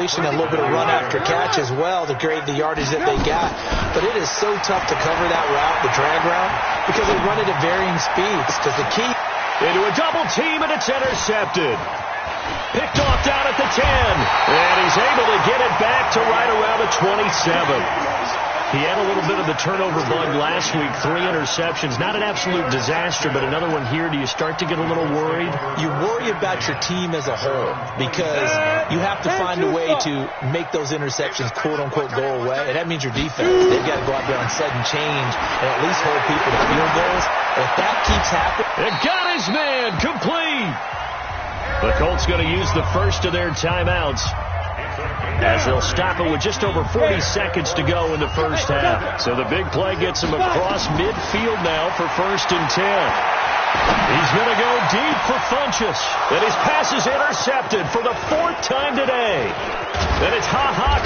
A little bit of run after catch as well to create the yardage that they got. But it is so tough to cover that route, the drag route, because they run it at varying speeds. Because the key... Into a double team, and it's intercepted. Picked off down at the 10. And he's able to get it back to right around the 27. He had a little bit of the turnover bug last week, 3 interceptions. Not an absolute disaster, but another one here. Do you start to get a little worried? You worry about your team as a whole because you have to find a way to make those interceptions, quote-unquote, go away. And that means your defense. They've got to go out there on sudden change and at least hold people to field goals. If that keeps happening... It got his man complete. The Colts going to use the first of their timeouts, as they'll stop it with just over 40 seconds to go in the first half. So the big play gets him across midfield now for 1st and 10. He's going to go deep for Funchess. And his pass is intercepted for the 4th time today. Then it's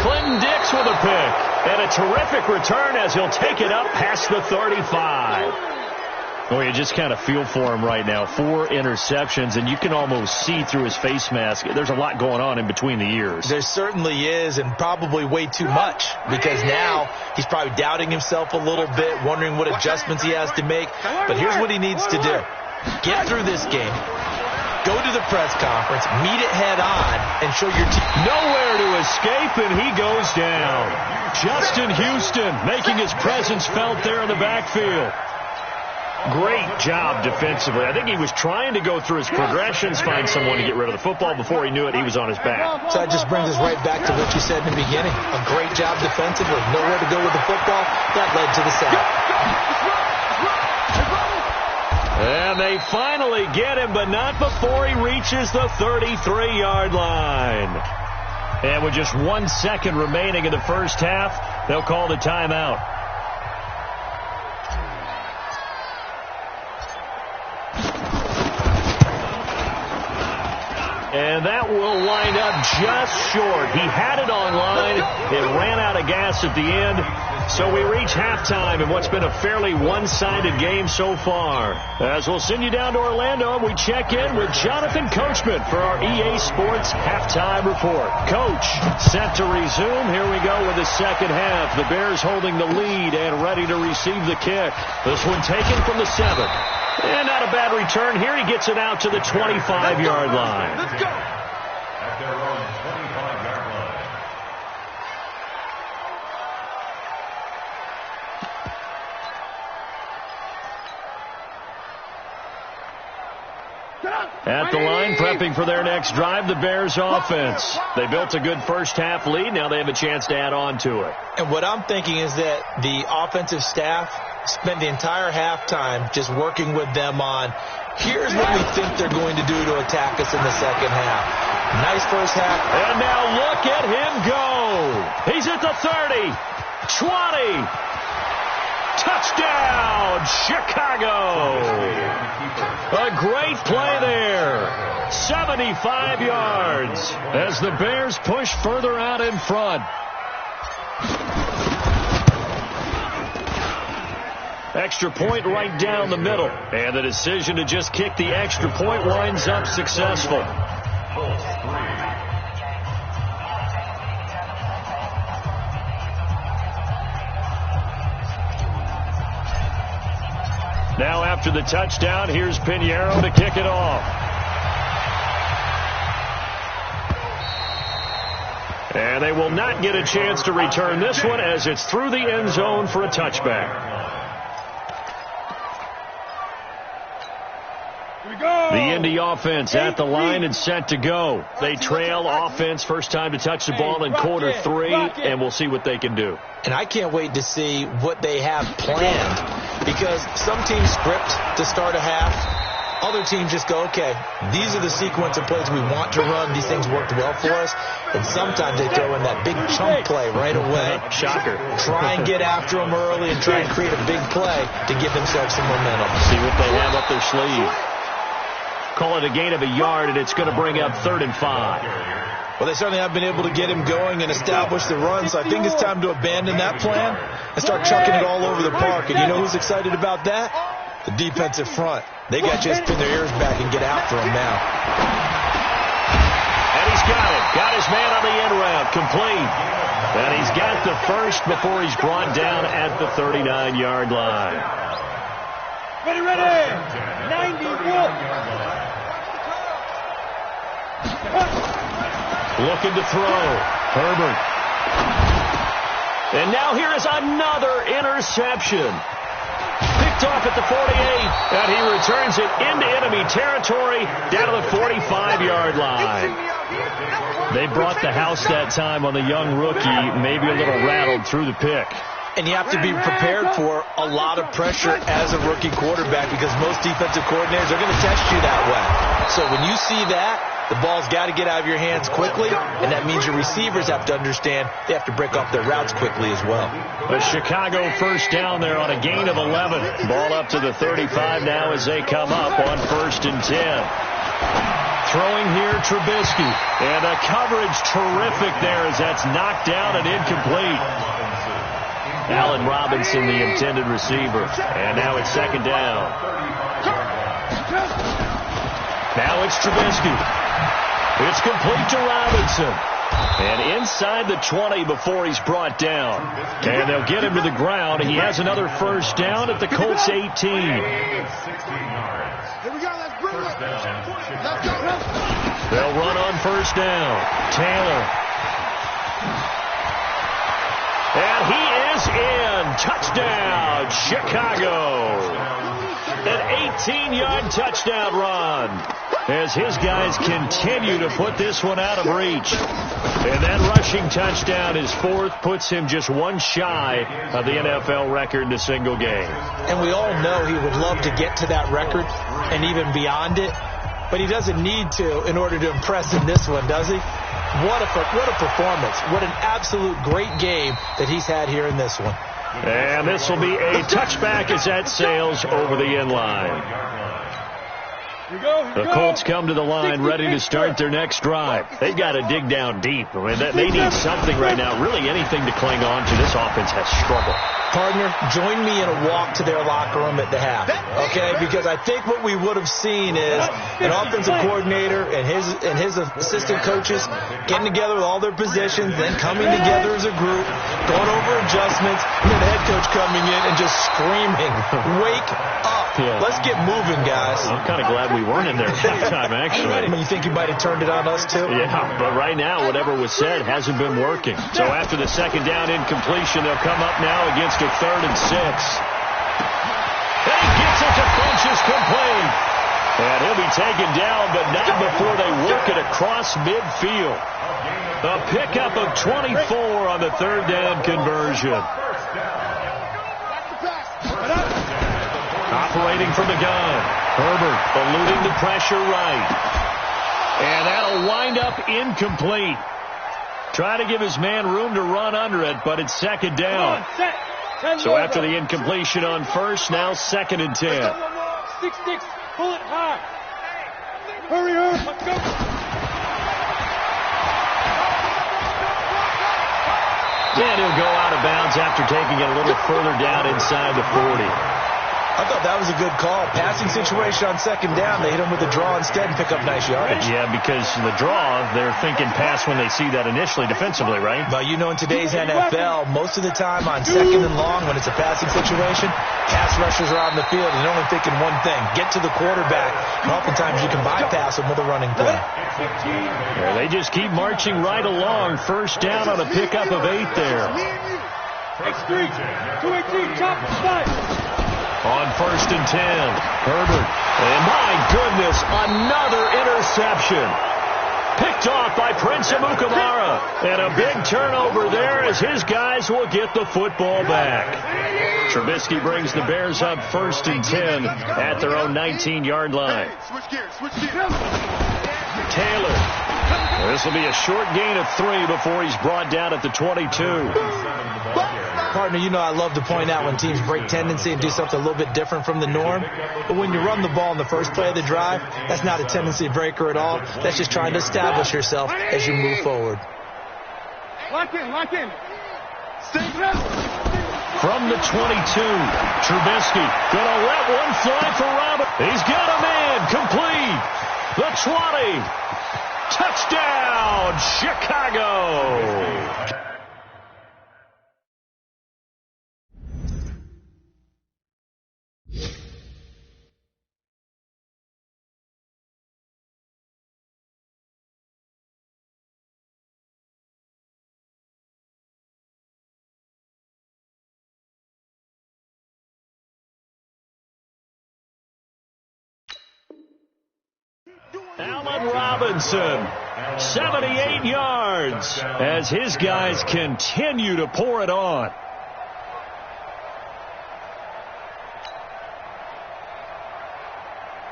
Clinton Dix with a pick. And a terrific return as he'll take it up past the 35. Oh, you just kind of feel for him right now. 4 interceptions, and you can almost see through his face mask. There's a lot going on in between the ears. There certainly is, and probably way too much, because now he's probably doubting himself a little bit, wondering what adjustments he has to make. But here's what he needs to do. Get through this game. Go to the press conference, meet it head on, and show your team. Nowhere to escape, and he goes down. Justin Houston making his presence felt there in the backfield. Great job defensively. I think he was trying to go through his progressions, find someone to get rid of the football. Before he knew it, he was on his back. So that just brings us right back to what you said in the beginning. A great job defensively. Nowhere to go with the football. That led to the sack. And they finally get him, but not before he reaches the 33-yard line. And with just 1 second remaining in the first half, they'll call the timeout. And that will wind up just short. He had it online. It ran out of gas at the end. So we reach halftime in what's been a fairly one-sided game so far. As we'll send you down to Orlando, we check in with Jonathan Coachman for our EA Sports Halftime Report. Coach, set to resume. Here we go with the second half. The Bears holding the lead and ready to receive the kick. This one taken from the 7. And not a bad return here. He gets it out to the 25-yard line. Let's go. At their own 25-yard line. At the line, prepping for their next drive, the Bears offense. They built a good first-half lead. Now they have a chance to add on to it. And what I'm thinking is that the offensive staff spent the entire halftime just working with them on, here's what we think they're going to do to attack us in the second half. Nice first half. And now look at him go. He's at the 30, 20. Touchdown, Chicago. A great play there. 75 yards as the Bears push further out in front. Extra point right down the middle. And the decision to just kick the extra point winds up successful. Now after the touchdown, here's Pinheiro to kick it off. And they will not get a chance to return this one as it's through the end zone for a touchback. The Indy offense at the line and set to go. They trail offense, first time to touch the ball in quarter 3, and we'll see what they can do. And I can't wait to see what they have planned, because some teams script to start a half. Other teams just go, okay, these are the sequence of plays we want to run. These things worked well for us. And sometimes they throw in that big chunk play right away. Shocker. Try and get after them early and try and create a big play to give themselves some momentum. See what they have up their sleeve. Call it a gain of a yard, and it's going to bring up 3rd and 5. Well, they certainly have been able to get him going and establish the run, so I think it's time to abandon that plan and start chucking it all over the park. And you know who's excited about that? The defensive front. They got to just pin their ears back and get after him now. And he's got it. Got his man on the in route. Complete. And he's got the first before he's brought down at the 39-yard line. Ready, 91. Looking to throw. Herbert. And now here is another interception. Picked off at the 48, and he returns it into enemy territory down to the 45-yard line. They brought the house that time on the young rookie, maybe a little rattled through the pick. And you have to be prepared for a lot of pressure as a rookie quarterback because most defensive coordinators are going to test you that way. So when you see that, the ball's got to get out of your hands quickly, and that means your receivers have to understand they have to break off their routes quickly as well. A Chicago first down there on a gain of 11. Ball up to the 35 now as they come up on 1st and 10. Throwing here, Trubisky. And a coverage terrific there as that's knocked down and incomplete. Allen Robinson, the intended receiver. And now it's 2nd down. Now it's Trubisky. It's complete to Robinson. And inside the 20 before he's brought down. And they'll get him to the ground. He has another first down at the Colts 18. Here we go. Let's bring it. Let's go. They'll run on 1st down. Taylor. And he is in. Touchdown, Chicago. An 18-yard touchdown run as his guys continue to put this one out of reach. And that rushing touchdown, his 4th, puts him just one shy of the NFL record in a single game. And we all know he would love to get to that record and even beyond it, but he doesn't need to in order to impress in this one, does he? What a performance. What an absolute great game that he's had here in this one. And this will be a touchback as that sails over the end line. The Colts come to the line ready to start their next drive. They've got to dig down deep. I mean, they need something right now, really anything to cling on to. This offense has struggled. Partner, join me in a walk to their locker room at the half, okay? Because I think what we would have seen is an offensive coordinator and his assistant coaches getting together with all their positions, then coming together as a group, going over adjustments, and then the head coach coming in and just screaming, "Wake up! Yeah. Let's get moving, guys." I'm kind of glad we weren't in there at that time, actually. I mean, you think you might have turned it on us, too? Yeah, but right now, whatever was said hasn't been working. So after the 2nd down incompletion, they'll come up now against a 3rd and 6. And he gets it to Funchess complete. And he'll be taken down, but not before they work it across midfield. A pickup of 24 on the 3rd down conversion. Operating from the gun. Herbert eluding the pressure right. And that'll wind up incomplete. Try to give his man room to run under it, but it's 2nd down. So after the incompletion on 1st, now 2nd and 10. 6-6, pull it high. Hurry, let's go. And he'll go out of bounds after taking it a little further down inside the 40. I thought that was a good call. Passing situation on 2nd down. They hit him with a draw instead and pick up nice yardage. Yeah, because the draw, they're thinking pass when they see that initially defensively, right? But you know, in today's NFL, most of the time on 2nd and long, when it's a passing situation, pass rushers are out in the field and they're only thinking one thing, get to the quarterback. And oftentimes you can bypass them with a running play. Yeah, they just keep marching right along. 1st down on a pickup of 8 there. X3, 218, chop, slide. On 1st and 10, Herbert. And my goodness, another interception. Picked off by Prince Amukamara. And a big turnover there as his guys will get the football back. Trubisky brings the Bears up 1st and 10 at their own 19-yard line. Taylor. This will be a short gain of 3 before he's brought down at the 22. Partner, you know I love to point out when teams break tendency and do something a little bit different from the norm. But when you run the ball in the first play of the drive, that's not a tendency breaker at all. That's just trying to establish yourself as you move forward. Lock in. From the 22, Trubisky gonna let one fly for Robert. He's got a man complete. The 20 Touchdown, Chicago! Allen Robinson, 78 yards, as his guys continue to pour it on.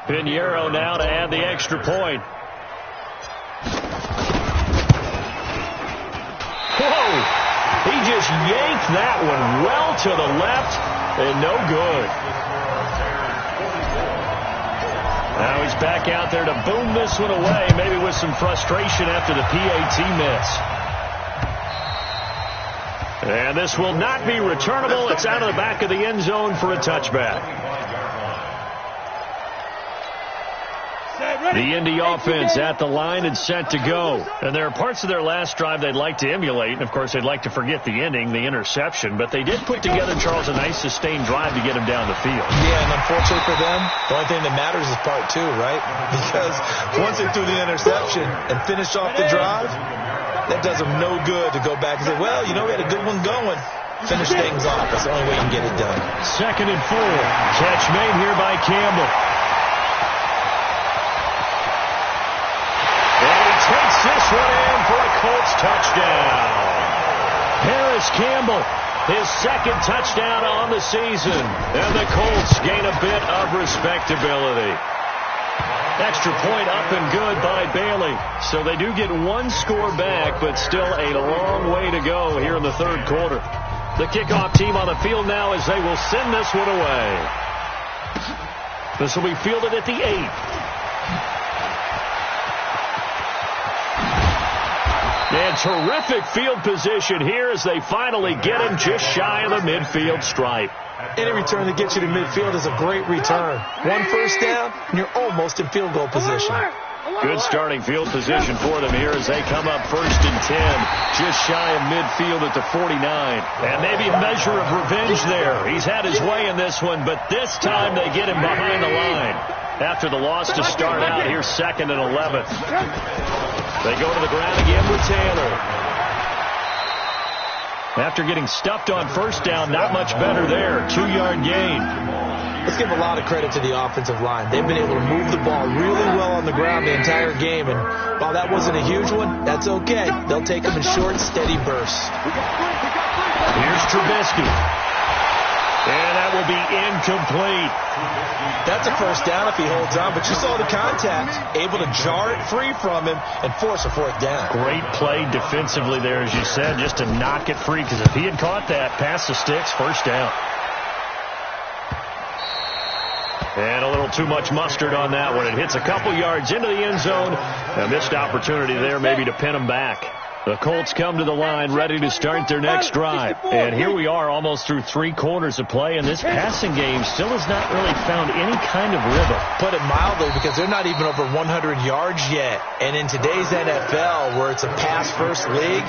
Pinheiro now to add the extra point. Whoa! He just yanked that one well to the left, and no good. Now he's back out there to boom this one away, maybe with some frustration after the PAT miss. And this will not be returnable. It's out of the back of the end zone for a touchback. The Indy offense at the line and set to go. And there are parts of their last drive they'd like to emulate. And, of course, they'd like to forget the ending, the interception. But they did put together, Charles, a nice sustained drive to get him down the field. Yeah, and unfortunately for them, the only thing that matters is part two, right? Because once they threw the interception and finished off the drive, that does them no good to go back and say, well, you know, we had a good one going. Finish things off. That's the only way you can get it done. 2nd and 4. Catch made here by Campbell. Takes this one in for a Colts touchdown. Harris Campbell, his 2nd touchdown on the season. And the Colts gain a bit of respectability. Extra point up and good by Bailey. So they do get one score back, but still a long way to go here in the 3rd quarter. The kickoff team on the field now as they will send this one away. This will be fielded at the 8. And terrific field position here as they finally get him just shy of the midfield stripe. Any return that gets you to midfield is a great return. One first down, and you're almost in field goal position. Good starting field position for them here as they come up 1st and 10, just shy of midfield at the 49. And maybe a measure of revenge there. He's had his way in this one, but this time they get him behind the line. After the loss to start out, here's 2nd and 11. They go to the ground again with Taylor. After getting stuffed on 1st down, not much better there. 2-yard gain. Let's give a lot of credit to the offensive line. They've been able to move the ball really well on the ground the entire game. And while that wasn't a huge one, that's okay. They'll take them in short, steady bursts. Here's Trubisky. And that will be incomplete. That's a 1st down if he holds on, but you saw the contact, able to jar it free from him and force a 4th down. Great play defensively there, as you said, just to knock it free, because if he had caught that, past the sticks, 1st down. And a little too much mustard on that one. It hits a couple yards into the end zone. A missed opportunity there maybe to pin him back. The Colts come to the line ready to start their next drive. And here we are almost through 3 quarters of play, and this passing game still has not really found any kind of rhythm. Put it mildly, because they're not even over 100 yards yet. And in today's NFL, where it's a pass-first league,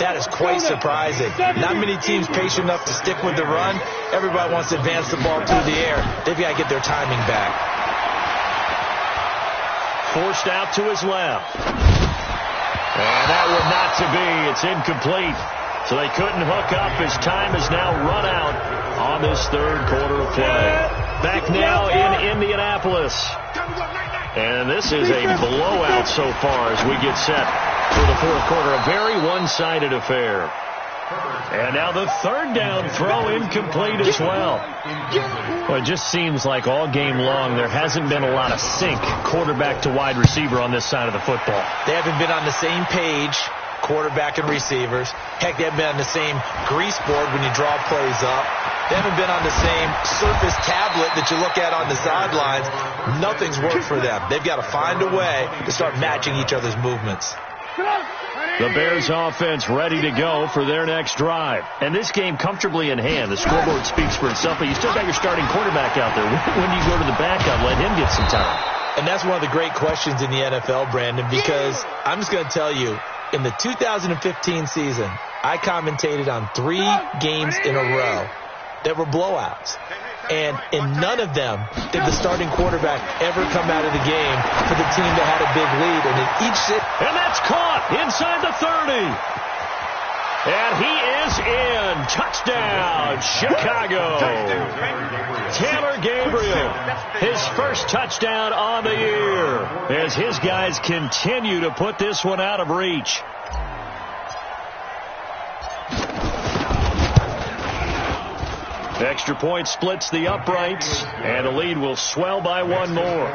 that is quite surprising. Not many teams patient enough to stick with the run. Everybody wants to advance the ball through the air. They've got to get their timing back. Forced out to his left. And that one not to be. It's incomplete. So they couldn't hook up. His time is now run out on this 3rd quarter of play. Back now in Indianapolis. And this is a blowout so far as we get set for the 4th quarter. A very one-sided affair. And now the 3rd down throw incomplete as well. Well, it just seems like all game long there hasn't been a lot of sync quarterback to wide receiver on this side of the football. They haven't been on the same page, quarterback and receivers. Heck, they haven't been on the same grease board when you draw plays up. They haven't been on the same Surface tablet that you look at on the sidelines. Nothing's worked for them. They've got to find a way to start matching each other's movements. The Bears offense ready to go for their next drive. And this game comfortably in hand. The scoreboard speaks for itself, but you still got your starting quarterback out there. When you go to the backup, let him get some time. And that's one of the great questions in the NFL, Brandon, because I'm just going to tell you, in the 2015 season, I commentated on 3 games in a row that were blowouts. And in none of them did the starting quarterback ever come out of the game for the team that had a big lead. And in each and that's caught inside the 30. And he is in. Touchdown, Chicago. Taylor Gabriel, his first touchdown on the year as his guys continue to put this one out of reach. Extra point splits the uprights, and the lead will swell by 1 more.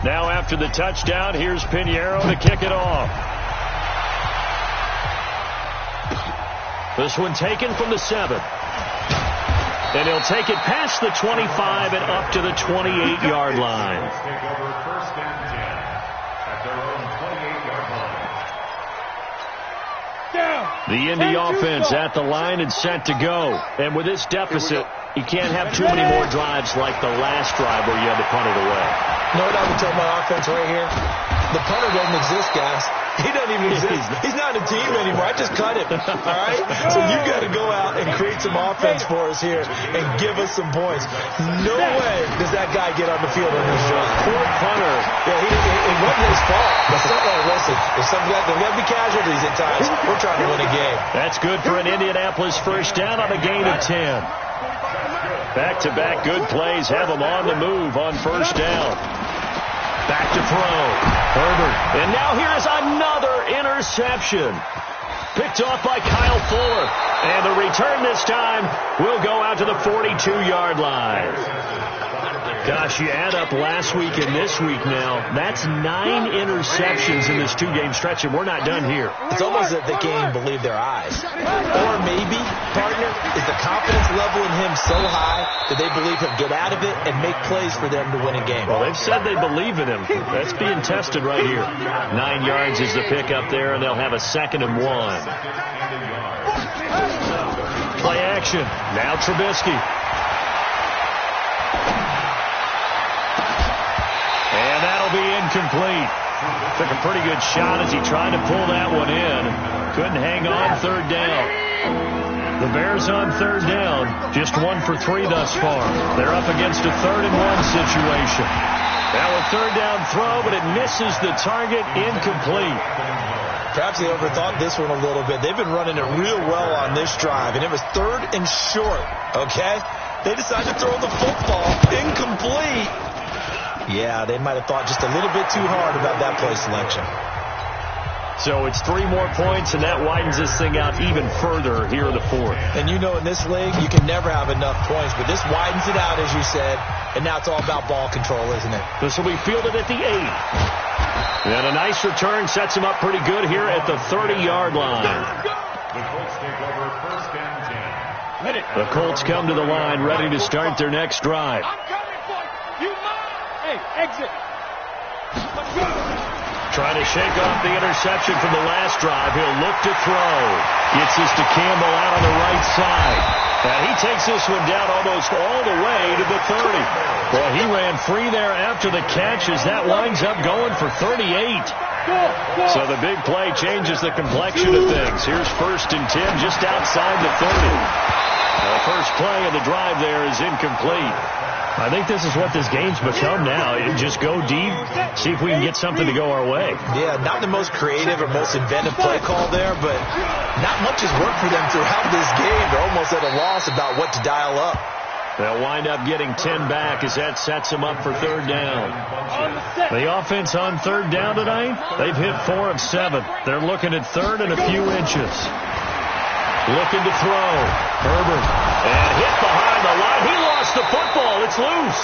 Now after the touchdown, here's Pinheiro to kick it off. This one taken from the 7. And he'll take it past the 25 and up to the 28-yard line. The Indy offense at the line and set to go. And with this deficit, you can't have too many more drives like the last drive where you had to punt it away. You know what I would tell my offense right here? The punter doesn't exist, guys. He doesn't even exist. He's not a team anymore. I just cut him. All right? So you got to go out and create some offense for us here and give us some points. No way does that guy get on the field on this drive. Poor punter. Yeah, it wasn't his fault. But listen, there's going to be casualties at times. We're trying to win a game. That's good for an Indianapolis first down on a gain of 10. Back-to-back good plays have them on the move on first down. Back to throw. Herbert. And now here is another interception. Picked off by Kyle Fuller. And the return this time will go out to the 42-yard line. Gosh, you add up last week and this week now, that's 9 interceptions in this 2-game stretch, and we're not done here. It's almost that they can't even believe their eyes. Or maybe, partner, is the confidence level in him so high that they believe he'll get out of it and make plays for them to win a game. Well, they've said they believe in him. That's being tested right here. 9 yards is the pick up there, and they'll have a 2nd and 1. Play action. Now Trubisky. And that'll be incomplete. Took a pretty good shot as he tried to pull that one in. Couldn't hang on 3rd down. The Bears on 3rd down, just 1 for 3 thus far. They're up against a 3rd and 1 situation. Now a 3rd down throw, but it misses the target, incomplete. Perhaps they overthought this one a little bit. They've been running it real well on this drive, and it was 3rd and short, okay? They decided to throw the football, incomplete. Yeah, they might have thought just a little bit too hard about that play selection. So it's 3 more points, and that widens this thing out even further here in the 4th. And you know in this league, you can never have enough points, but this widens it out, as you said, and now it's all about ball control, isn't it? This will be fielded at the 8. And a nice return sets him up pretty good here at the 30-yard line. The Colts take over 1st and 10. The Colts come to the line ready to start their next drive. Exit. Trying to shake off the interception from the last drive. He'll look to throw. Gets this to Campbell out on the right side. And he takes this one down almost all the way to the 30. Well, he ran free there after the catch as that winds up going for 38. So the big play changes the complexion of things. Here's 1st and 10 just outside the 30. The first play of the drive there is incomplete. I think this is what this game's become now. Just go deep, see if we can get something to go our way. Yeah, not the most creative or most inventive play call there, but not much has worked for them throughout this game. They're almost at a loss about what to dial up. They'll wind up getting 10 back as that sets them up for 3rd down. The offense on 3rd down tonight, they've hit 4 of 7. They're looking at 3rd and a few inches. Looking to throw. Herbert. And hit behind the line. He lost the football. It's loose.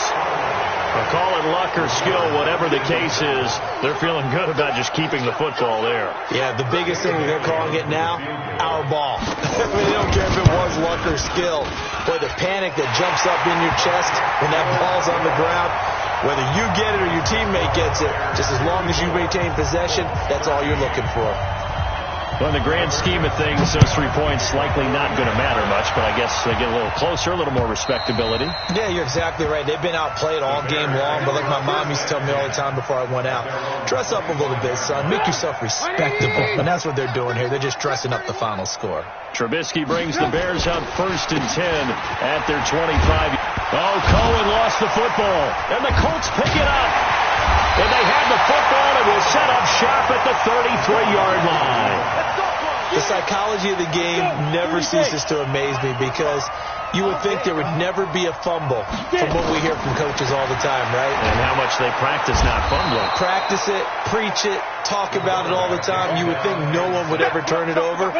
I'll call it luck or skill, whatever the case is. They're feeling good about just keeping the football there. Yeah, the biggest thing they're calling it now, our ball. I mean, they don't care if it was luck or skill. Boy, the panic that jumps up in your chest when that ball's on the ground, whether you get it or your teammate gets it, just as long as you maintain possession, that's all you're looking for. Well, in the grand scheme of things, those 3 points likely not going to matter much, but I guess they get a little closer, a little more respectability. Yeah, you're exactly right. They've been outplayed all game long, but like my mom used to tell me all the time before I went out, dress up a little bit, son. Make yourself respectable. And that's what they're doing here. They're just dressing up the final score. Trubisky brings the Bears up 1st and 10 at their 25. Oh, Cohen lost the football, and the Colts pick it up. And they had the football and will set up shop at the 33-yard line. The psychology of the game never ceases to amaze me because you would think there would never be a fumble from what we hear from coaches all the time, right? And how much they practice not fumbling. Practice it, preach it, talk about it all the time. You would think no one would ever turn it over.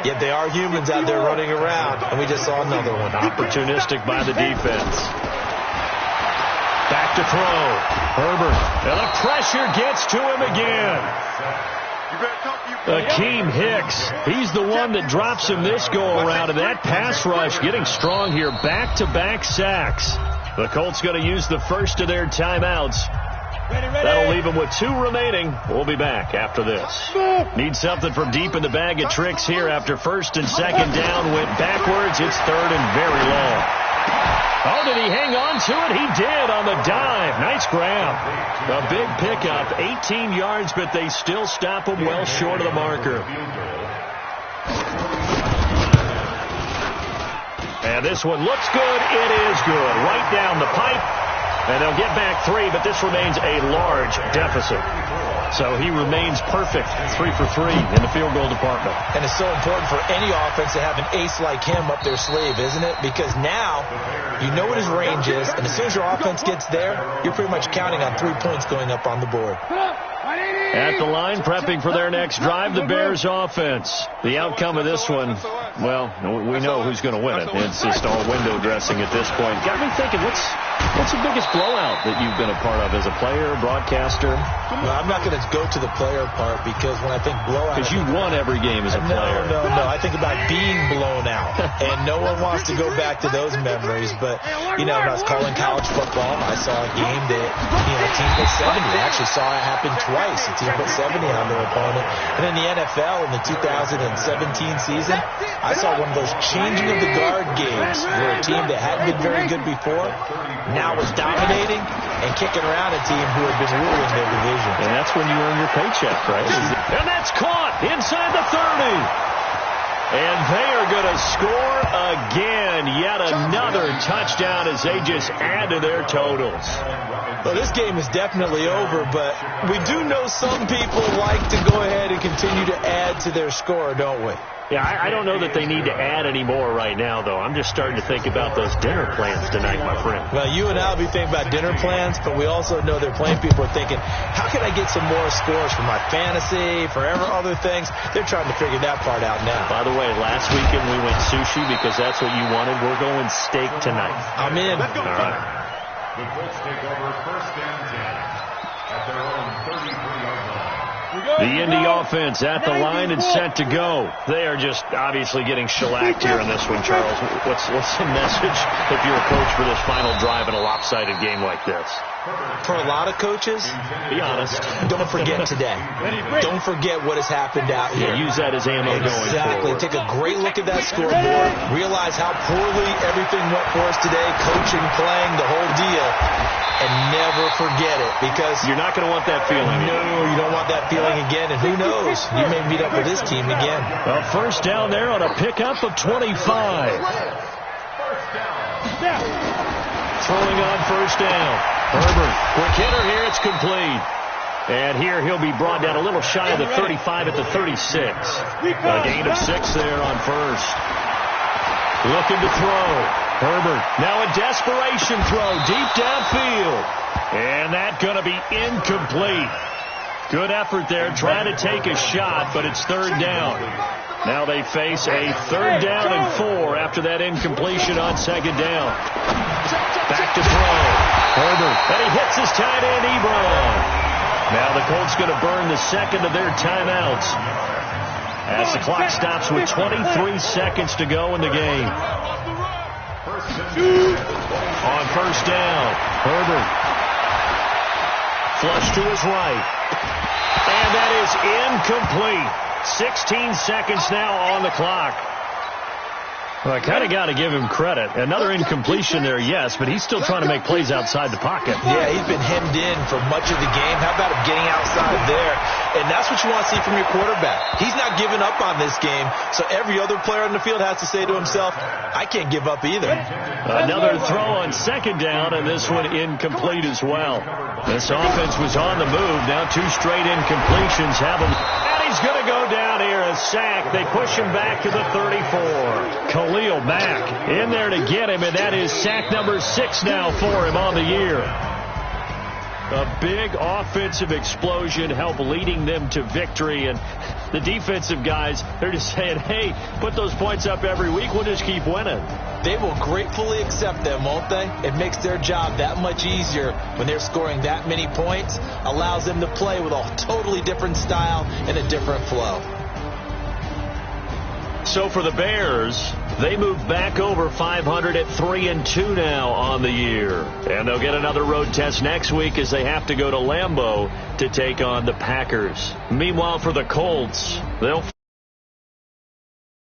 Yet they are humans out there running around, and we just saw another one. Opportunistic by the defense. Back to throw. Herbert. And the pressure gets to him again. Akeem Hicks. He's the one that drops him this go-around. And that pass rush getting strong here. Back-to-back sacks. The Colts going to use the first of their timeouts. That'll leave them with 2 remaining. We'll be back after this. Need something from deep in the bag of tricks here after 1st and 2nd down. Went backwards. It's 3rd and very long. Oh, did he hang on to it? He did on the dive. Nice grab. A big pickup, 18 yards, but they still stop him well short of the marker. And this one looks good. It is good. Right down the pipe. And they'll get back 3, but this remains a large deficit. So he remains perfect, 3 for 3 in the field goal department. And it's so important for any offense to have an ace like him up their sleeve, isn't it? Because now you know what his range is, and as soon as your offense gets there, you're pretty much counting on 3 points going up on the board. At the line, prepping for their next drive, the Bears offense. The outcome of this one, well, we know who's going to win it. It's just all window dressing at this point. Got me thinking, what's the biggest blowout that you've been a part of as a player, broadcaster? Well, I'm not going to go to the player part because when I think blowout... Because you won every game as a player. No. I think about being blown out. And no one wants to go back to those memories. But, when I was calling college football, I saw a game that, a team put 70. I actually saw it happen twice. A team put 70 on their opponent. And in the NFL, in the 2017 season, I saw one of those changing of the guard games where a team that hadn't been very good before now was dominating and kicking around a team who had been ruling their division. And that's when you earn your paycheck, right? And that's caught inside the 30. And they are going to score again. Yet another touchdown as they just add to their totals. Well, this game is definitely over, but we do know some people like to go ahead and continue to add to their score, don't we? Yeah, I don't know that they need to add any more right now, though. I'm just starting to think about those dinner plans tonight, my friend. Well, you and I will be thinking about dinner plans, but we also know their playing people are thinking, how can I get some more scores for my fantasy, for other things? They're trying to figure that part out now. By the way, last weekend we went sushi because that's what you wanted. We're going steak tonight. I'm in. All right. The Colts take over 1st and 10 at their own 33-yard line. The Indy offense at the line and set to go. They are just obviously getting shellacked here in this one, Charles. What's the message if you're a coach for this final drive in a lopsided game like this? For a lot of coaches, be honest. Don't forget today. Don't forget what has happened out here. Yeah, use that as ammo going forward. Exactly. Take a great look at that scoreboard. Realize how poorly everything went for us today. Coaching, playing, the whole deal. And never forget it because... You're not going to want that feeling. No, you don't want that feeling again. And who knows? You may meet up with this team again. Well, 1st down there on a pickup of 25. Throwing on 1st down. Herbert, quick hitter here, it's complete. And here he'll be brought down a little shy of the 35 at the 36. A gain of 6 there on 1st. Looking to throw. Herbert, now a desperation throw deep downfield. And that's going to be incomplete. Good effort there, trying to take a shot, but it's 3rd down. Now they face a 3rd down and 4 after that incompletion on 2nd down. Back to throw. Herbert, and he hits his tight end, Ebron. Now the Colts going to burn the 2nd of their timeouts as the clock stops with 23 seconds to go in the game. On 1st down, Herbert. Flush to his right. And that is incomplete. 16 seconds now on the clock. Well, I kind of got to give him credit. Another incompletion there, yes, but he's still trying to make plays outside the pocket. Yeah, he's been hemmed in for much of the game. How about him getting outside there? And that's what you want to see from your quarterback. He's not giving up on this game, so every other player on the field has to say to himself, I can't give up either. Another throw on second down, and this one incomplete as well. This offense was on the move. Now 2 straight incompletions have him. And he's going to go down here, a sack. They push him back to the 34. Khalil Mack in there to get him, and that is sack number 6 now for him on the year. A big offensive explosion helped leading them to victory, and the defensive guys, they're just saying, hey, put those points up every week, we'll just keep winning. They will gratefully accept them, won't they? It makes their job that much easier when they're scoring that many points, allows them to play with a totally different style and a different flow. So for the Bears, they move back over 500 at 3-2 now on the year. And they'll get another road test next week as they have to go to Lambeau to take on the Packers. Meanwhile, for the Colts, they'll